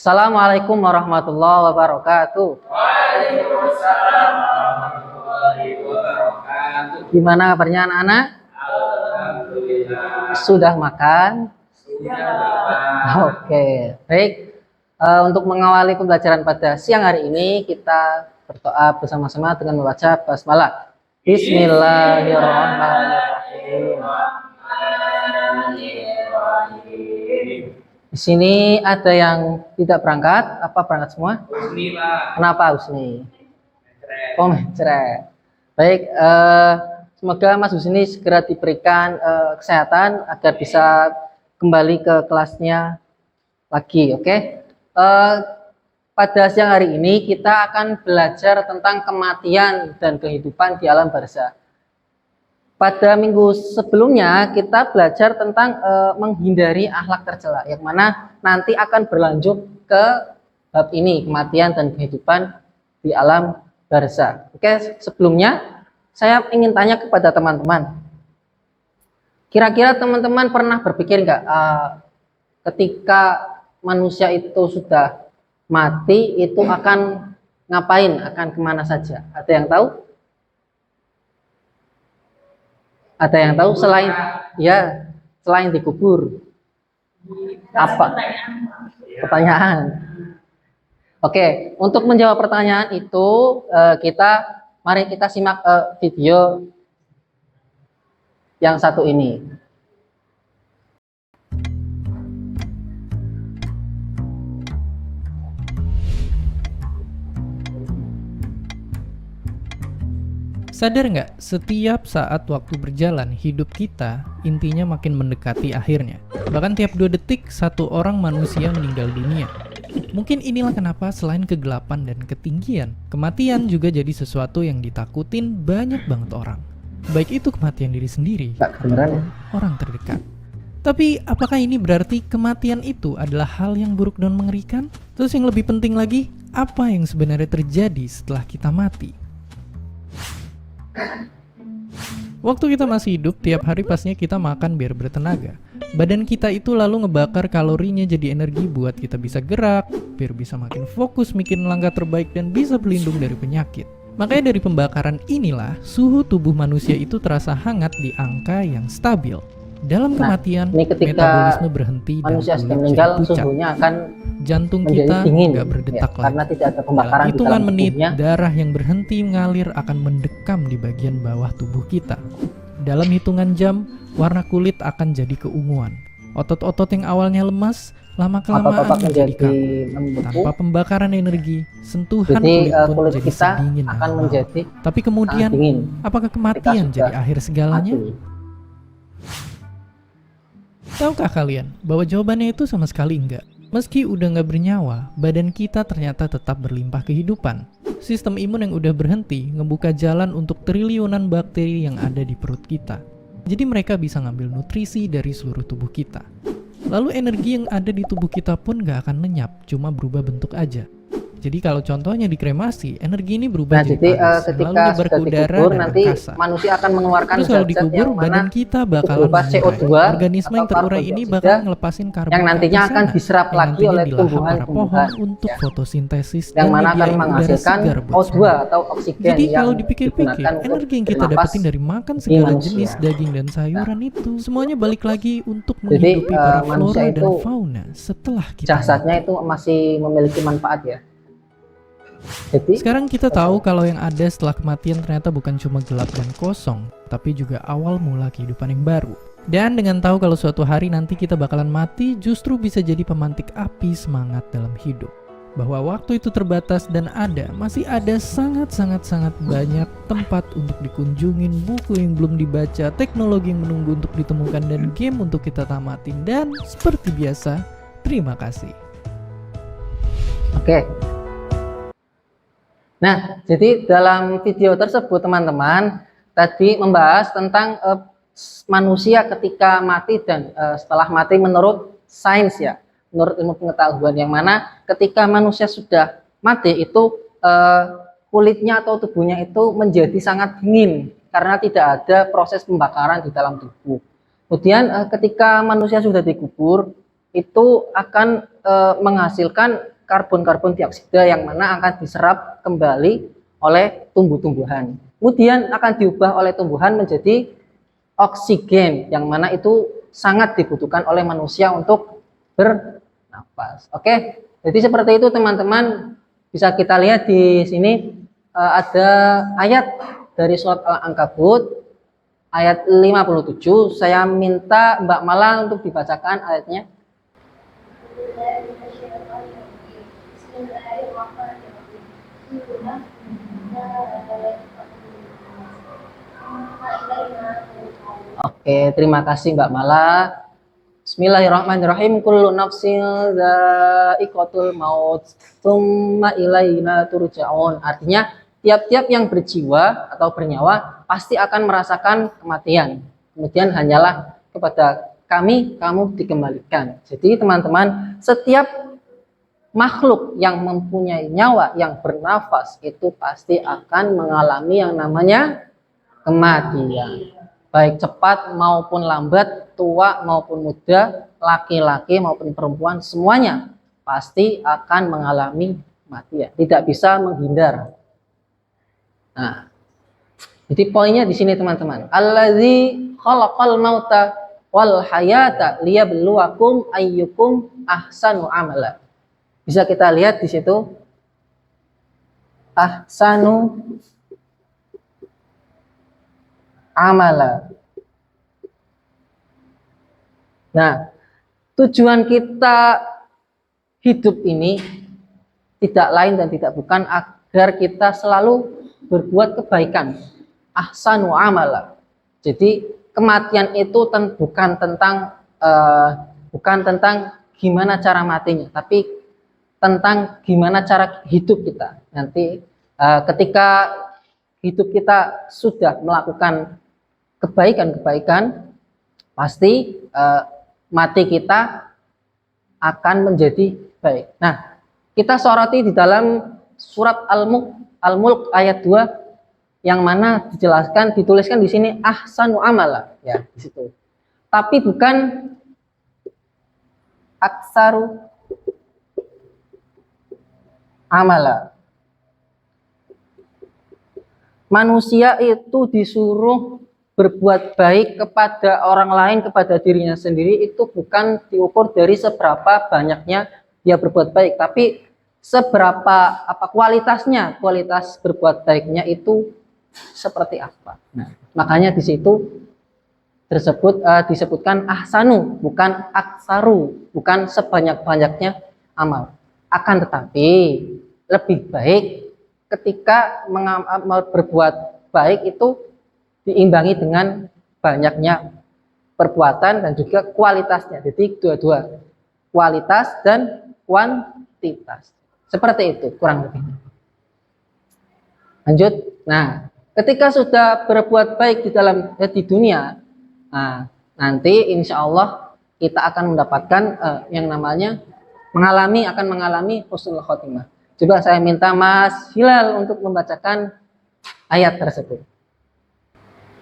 Assalamualaikum warahmatullahi wabarakatuh. Waalaikumsalam warahmatullahi wabarakatuh. Gimana kabarnya anak-anak? Alhamdulillah. Sudah makan? Sudah. Oke, baik. Untuk mengawali pembelajaran pada siang hari ini, kita berdoa bersama-sama dengan membaca basmalah. Bismillahirrahmanirrahim. Di sini ada yang tidak berangkat, apa berangkat semua? Bismillah. Kenapa Husni? Oh, mencret. Baik, semoga Mas Husni segera diberikan kesehatan agar bisa kembali ke kelasnya lagi, oke? Pada siang hari ini kita akan belajar tentang kematian dan kehidupan di alam barzakh. Pada minggu sebelumnya kita belajar tentang menghindari akhlak tercela, yang mana nanti akan berlanjut ke bab ini, kematian dan kehidupan di alam barzakh. Oke, sebelumnya saya ingin tanya kepada teman-teman, kira-kira teman-teman pernah berpikir nggak ketika manusia itu sudah mati itu akan ngapain, akan kemana saja? Ada yang tahu? Ada yang tahu selain selain dikubur? Apa? Pertanyaan. Oke, untuk menjawab pertanyaan itu mari kita simak video yang satu ini. Sadar nggak, setiap saat waktu berjalan, hidup kita intinya makin mendekati akhirnya. Bahkan tiap 2 detik, satu orang manusia meninggal dunia. Mungkin inilah kenapa selain kegelapan dan ketinggian, kematian juga jadi sesuatu yang ditakutin banyak banget orang. Baik itu kematian diri sendiri, Beneran ya? orang terdekat. Tapi apakah ini berarti kematian itu adalah hal yang buruk dan mengerikan? Terus yang lebih penting lagi, apa yang sebenarnya terjadi setelah kita mati? Waktu kita masih hidup, tiap hari pastinya kita makan biar bertenaga. Badan kita itu lalu ngebakar kalorinya jadi energi buat kita bisa gerak, biar bisa makin fokus mikirin langkah terbaik dan bisa berlindung dari penyakit. Makanya dari pembakaran inilah, suhu tubuh manusia itu terasa hangat di angka yang stabil. Dalam kematian, ini ketika metabolisme berhenti dan manusia sudah kulit meninggal, jadi pucat. suhunya akan Jantung menjadi kita dingin, nggak berdetak lagi. karena tidak ada pembakaran Dalam di hitungan dalam menit, tubuhnya. darah yang berhenti mengalir akan mendekam di bagian bawah tubuh kita. Dalam hitungan jam, warna kulit akan jadi keunguan. Otot-otot yang awalnya lemas, lama-kelamaan Otot-otot menjadi kaku. membeku. Tanpa pembakaran energi, sentuhan Jadi kulit pun kulit jadi kita sedingin dan akan lembab. menjadi Tapi kemudian, sangat dingin apakah ketika kematian sudah jadi akhir segalanya? mati. Tahukah kalian bahwa jawabannya itu sama sekali enggak? Meski udah nggak bernyawa, badan kita ternyata tetap berlimpah kehidupan. Sistem imun yang udah berhenti ngebuka jalan untuk triliunan bakteri yang ada di perut kita. Jadi mereka bisa ngambil nutrisi dari seluruh tubuh kita. Lalu energi yang ada di tubuh kita pun nggak akan lenyap, cuma berubah bentuk aja. Jadi kalau contohnya dikremasi, energi ini berubah Nah, jadi jadi panas, ketika lalu nyebar sudah ke udara dikubur dan nanti angkasa. manusia akan mengeluarkan Terus kalau zat-zat dikubur, yang mana badan kita bakalan berupa mengurai. CO2 Organisme yang atau terurai karbon ini dioksida bakal ngelepasin karbon yang nantinya ke akan sana, diserap yang lagi nantinya oleh dilahap para tumbuhan-tumbuhan, pohon untuk ya. fotosintesis yang dan mana akan nyediain udara menghasilkan segar buat O2 semua. atau oksigen Jadi yang kalau dipikir-pikir, digunakan untuk energi yang kita bernapas dapetin dari makan di segala manusia. jenis daging dan sayuran itu semuanya balik lagi untuk Jadi, menghidupi para manusia flora dan itu fauna setelah kita jasadnya mati. itu masih memiliki manfaat ya. Jadi Sekarang kita tahu kalau yang ada setelah kematian ternyata bukan cuma gelap dan kosong, tapi juga awal mula kehidupan yang baru. Dan dengan tahu kalau suatu hari nanti kita bakalan mati, justru bisa jadi pemantik api semangat dalam hidup. Bahwa waktu itu terbatas dan masih ada sangat banyak tempat untuk dikunjungin, buku yang belum dibaca, teknologi yang menunggu untuk ditemukan, dan game untuk kita tamatin. Dan seperti biasa, terima kasih. Oke. Nah, jadi dalam video tersebut teman-teman tadi membahas tentang manusia ketika mati dan setelah mati menurut sains ya, menurut ilmu pengetahuan, yang mana ketika manusia sudah mati itu kulitnya atau tubuhnya itu menjadi sangat dingin karena tidak ada proses pembakaran di dalam tubuh. Kemudian ketika manusia sudah dikubur itu akan menghasilkan karbon dioksida yang mana akan diserap kembali oleh tumbuh-tumbuhan. Kemudian akan diubah oleh tumbuhan menjadi oksigen yang mana itu sangat dibutuhkan oleh manusia untuk bernapas. Oke, jadi seperti itu teman-teman. Bisa kita lihat di sini ada ayat dari surat Al-Ankabut ayat 57. Saya minta Mbak Mala untuk dibacakan ayatnya. Oke, terima kasih Mbak Mala. Bismillahirrahmanirrahim. Kullu nafsin dha'iqatul maut, tsumma ilaina turja'un. Artinya, tiap-tiap yang berjiwa atau bernyawa pasti akan merasakan kematian. Kemudian hanyalah kepada kami kamu dikembalikan. Jadi teman-teman, setiap makhluk yang mempunyai nyawa, yang bernafas, itu pasti akan mengalami yang namanya kematian. Baik cepat maupun lambat, tua maupun muda, laki-laki maupun perempuan, semuanya pasti akan mengalami kematian. Tidak bisa menghindar. Nah, jadi poinnya di sini teman-teman. Allazi khalaqal mauta wal hayata liyabluwakum ayyukum ahsanu amala. Bisa kita lihat di situ ahsanu amala. Nah, tujuan kita hidup ini tidak lain dan tidak bukan agar kita selalu berbuat kebaikan. Ahsanu amala. Jadi kematian itu bukan tentang gimana cara matinya, tapi tentang gimana cara hidup kita. Nanti ketika hidup kita sudah melakukan kebaikan-kebaikan, pasti mati kita akan menjadi baik. Nah, kita soroti di dalam surat Al-Mulk ayat 2 yang mana dituliskan di sini ahsanu amala, ya, di situ. Tapi bukan aksaru amala. Manusia itu disuruh berbuat baik kepada orang lain, kepada dirinya sendiri, itu bukan diukur dari seberapa banyaknya dia berbuat baik, tapi seberapa kualitasnya, kualitas berbuat baiknya itu seperti apa. Nah, makanya di situ disebutkan ahsanu, bukan aksaru, bukan sebanyak-banyaknya amal. Akan tetapi lebih baik ketika berbuat baik itu diimbangi dengan banyaknya perbuatan dan juga kualitasnya. Jadi dua-dua, kualitas dan kuantitas. Seperti itu kurang lebih. Lanjut. Nah, ketika sudah berbuat baik di dunia, nah, nanti insya Allah kita akan mendapatkan yang namanya akan mengalami husnul khotimah. Coba saya minta Mas Hilal untuk membacakan ayat tersebut.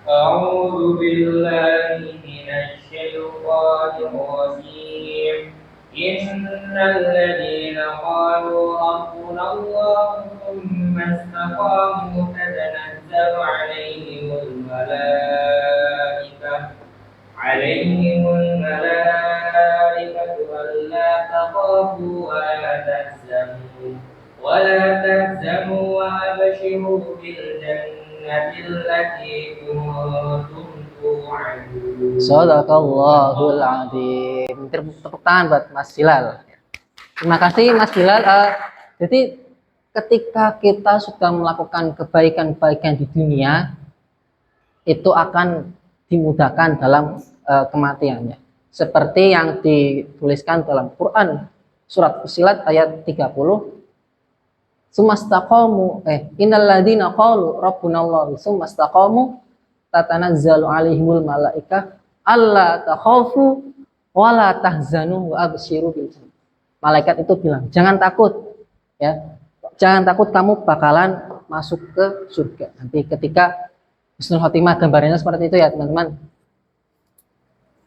A'udzu billahi minasy syaithanir rajim. Innal ladzina qalu rabbuna Allah tsumma istaqamu tatanazzalu 'alaihimul malaikatu alla takhafu wa la tahzanu wa abshiru bil jannati allati kuntum tu'adun. Shadaqallahul adzim. Tepuk tangan buat Mas Hilal. Terima kasih Mas Hilal. Jadi ketika kita sudah melakukan kebaikan-kebaikan di dunia, itu akan dimudahkan dalam kematiannya. Seperti yang dituliskan dalam Quran surat Fussilat ayat 30. Sumastaqamu innal ladzina qalu rabbunallahu sumastaqamu tatanazzalu alaihimul malaikah alla takhafu wa la tahzanu wa absyiru bil jannah. Malaikat itu bilang, jangan takut, ya. Jangan takut, kamu bakalan masuk ke surga. Nanti ketika husnul khotimah, gambarnya seperti itu ya, teman-teman.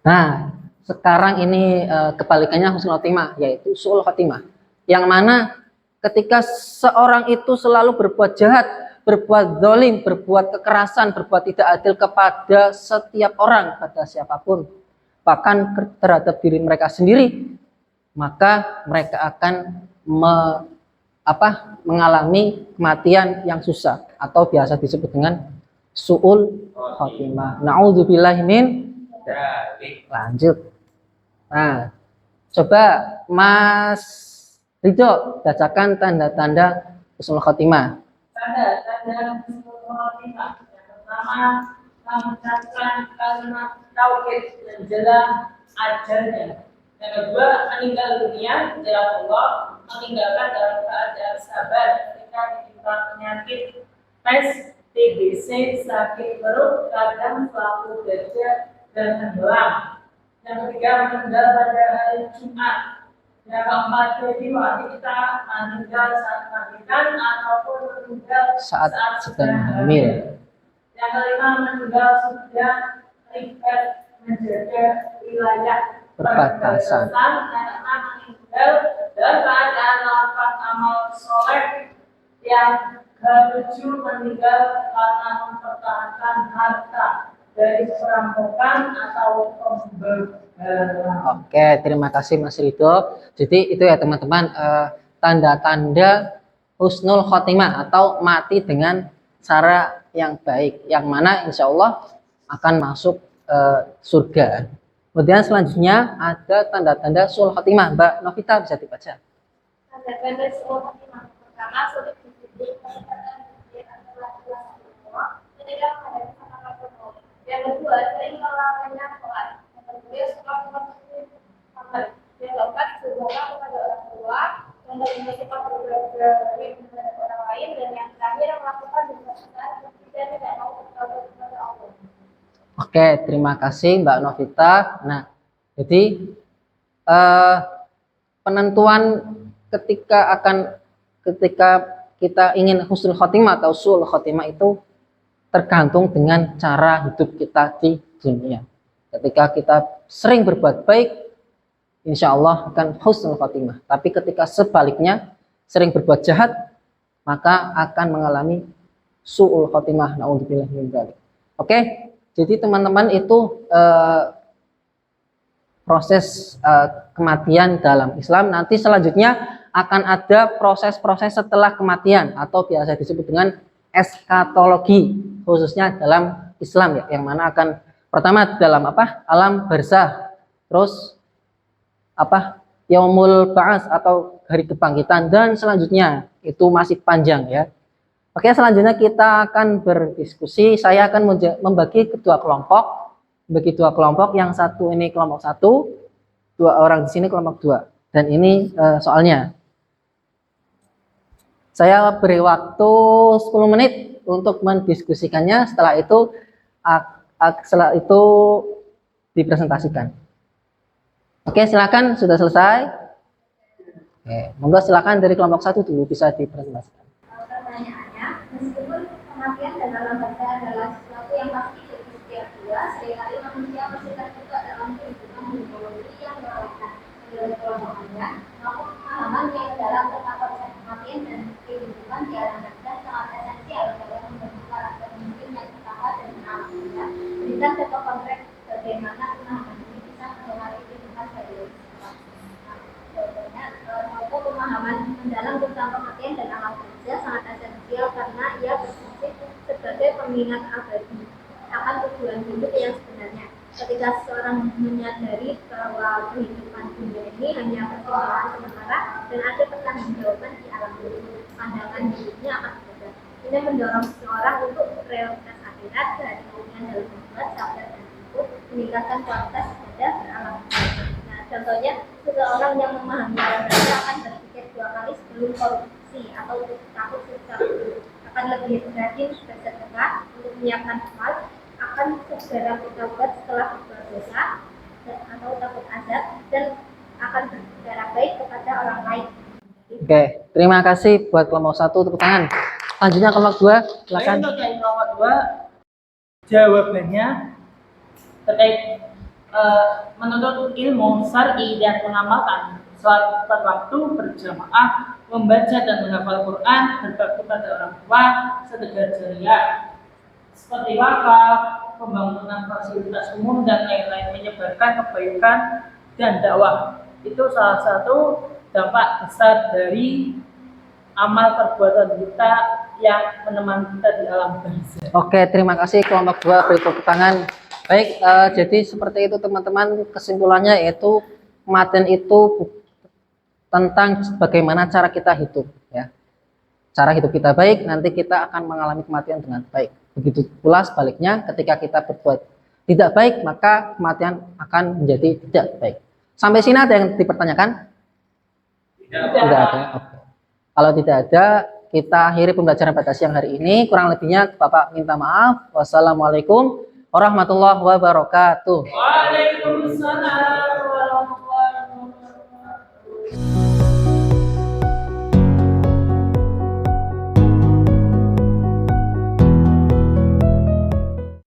Nah, sekarang ini kebalikannya husnul khotimah, yaitu su'ul khotimah. yang mana ketika seorang itu selalu berbuat jahat, berbuat zalim, berbuat kekerasan, berbuat tidak adil kepada setiap orang, pada siapapun, bahkan terhadap diri mereka sendiri, maka mereka akan mengalami kematian yang susah atau biasa disebut dengan su'ul khotimah. Na'udzubillahi min dzalik. Lanjut. Nah, coba Mas Ridho bacakan tanda-tanda husnul khotimah. Tanda-tanda husnul khotimah. Yang pertama, mengucapkan kalimat tauhid menjelang ajalnya. Yang kedua, meninggal dunia di jalan Allah, meninggalkan dalam keadaan sabar ketika ditimpa penyakit pes, TBC, sakit perut, radang, suatu gajah, dan tenggelam. Yang ketiga, meninggal pada hari Jumat. Yang keempat, jadi waktu kita meninggal saat melahirkan ataupun meninggal Saat sedang sedang hamil. Yang kelima, meninggal sudah terikat menjaga wilayah Perbatasan. Yang keenam, meninggal dalam keadaan melakukan amal soleh. Yang ketujuh, meninggal karena mempertahankan harta dari perampokan atau pembegalan. Oke, terima kasih Mas Ridho. Jadi itu ya teman-teman, tanda-tanda husnul khotimah atau mati dengan cara yang baik, yang mana insya Allah akan masuk surga. Kemudian selanjutnya ada tanda-tanda sul khotimah. Mbak Novita bisa dibaca. Tanda-tanda sul khotimah. Pertama, sulit dididik, ketika menghadapi kata-kata maut. Yang kedua, sering melakukannya sholat. Yang ketiga, suka mengkonsumsi kamar. Yang keempat, berdoa kepada orang tua. Yang kelima, sifat berbagi terhadap orang lain. Dan yang terakhir, melakukan dosa dan tidak mau bertobat kepada Allah. Oke, terima kasih Mbak Novita. Nah, jadi penentuan ketika kita ingin husnul khotimah atau sul khotimah itu tergantung dengan cara hidup kita di dunia. Ketika kita sering berbuat baik, insya Allah akan husnul khotimah. Tapi ketika sebaliknya sering berbuat jahat, maka akan mengalami su'ul khotimah. Na'udzubillah min dzalik. Oke, jadi teman-teman itu proses kematian dalam Islam. Nanti selanjutnya akan ada proses-proses setelah kematian atau biasa disebut dengan eskatologi, khususnya dalam Islam ya, yang mana akan pertama dalam alam barzah, terus yaumul ba'ats atau hari kebangkitan, dan selanjutnya itu masih panjang ya. Oke, selanjutnya kita akan berdiskusi. Saya akan membagi kedua kelompok, yang satu ini kelompok 1, 2 orang di sini kelompok 2, dan ini soalnya. Saya beri waktu 10 menit untuk mendiskusikannya. Setelah itu dipresentasikan. Oke, silakan. Sudah selesai? Oke, monggo silakan dari kelompok 1 dulu bisa dipresentasikan. Pertanyaannya, meskipun kematian dan alam barzah adalah sesuatu yang pasti bagi setiap jiwa, seringkali manusia masih terjebak dalam kehidupan biologi yang melelahkan. Menurut kelompok Anda, maupun pemahaman yang dalam tentang konsep kematian dan kehidupan di alam barzah sangat esensial dalam membentuk karakter muslim yang utama dan alam barzah. Berikan contoh konkret bagaimana pemahaman ini bisa mempengaruhi kehidupan sehari-hari. Contoh pemahaman mendalam tentang kematian dan alam barzah sangat esensial karena ia berfungsi sebagai pengingat abadi akan tujuan hidup yang sebenarnya. Ketika seseorang menyadari bahwa kehidupan dunia ini hanya perkembangan sementara dan ada pertanggungjawaban di alam bawah, pandangan hidupnya akan berbeda. Ini mendorong seseorang untuk prioritas akhirat, kehati-hatian dalam membuat, sabar dan ikut, meningkatkan kualitas ibadah beralam. Nah, contohnya, seseorang yang memahami alam barzah akan berpikir 2 kali sebelum korupsi atau takut siksa, akan lebih rajin bersedekah untuk menyiapkan amal, akan segera bertobat setelah berbuat dosa atau takut azab, dan akan berbicara baik kepada orang lain. Oke, terima kasih buat kelompok 1, tepuk tangan. Selanjutnya kelompok 2, silakan. Untuk yang kelompok 2, jawabannya terkait menuntut ilmu syar'i dan mengamalkan sholat tepat waktu, berjamaah, membaca dan menghafal Quran, berbakti pada orang tua, sedekah jariah seperti wakaf, pembangunan fasilitas umum dan lain-lain, menyebarkan kebaikan dan dakwah. Itu salah satu dampak besar dari amal perbuatan kita yang menemani kita di alam barzakh. Oke, terima kasih kelompok 2 beri tepuk tangan. Baik, jadi seperti itu teman-teman, kesimpulannya yaitu kematian itu tentang bagaimana cara kita hidup, ya. Cara hidup kita baik, nanti kita akan mengalami kematian dengan baik. Begitu pula sebaliknya, ketika kita berbuat tidak baik, maka kematian akan menjadi tidak baik. Sampai sini ada yang dipertanyakan? Tidak ada. Oke. Kalau tidak ada, kita akhiri pembelajaran pada siang hari ini. Kurang lebihnya Bapak minta maaf. Wassalamualaikum warahmatullahi wabarakatuh. Waalaikumsalam.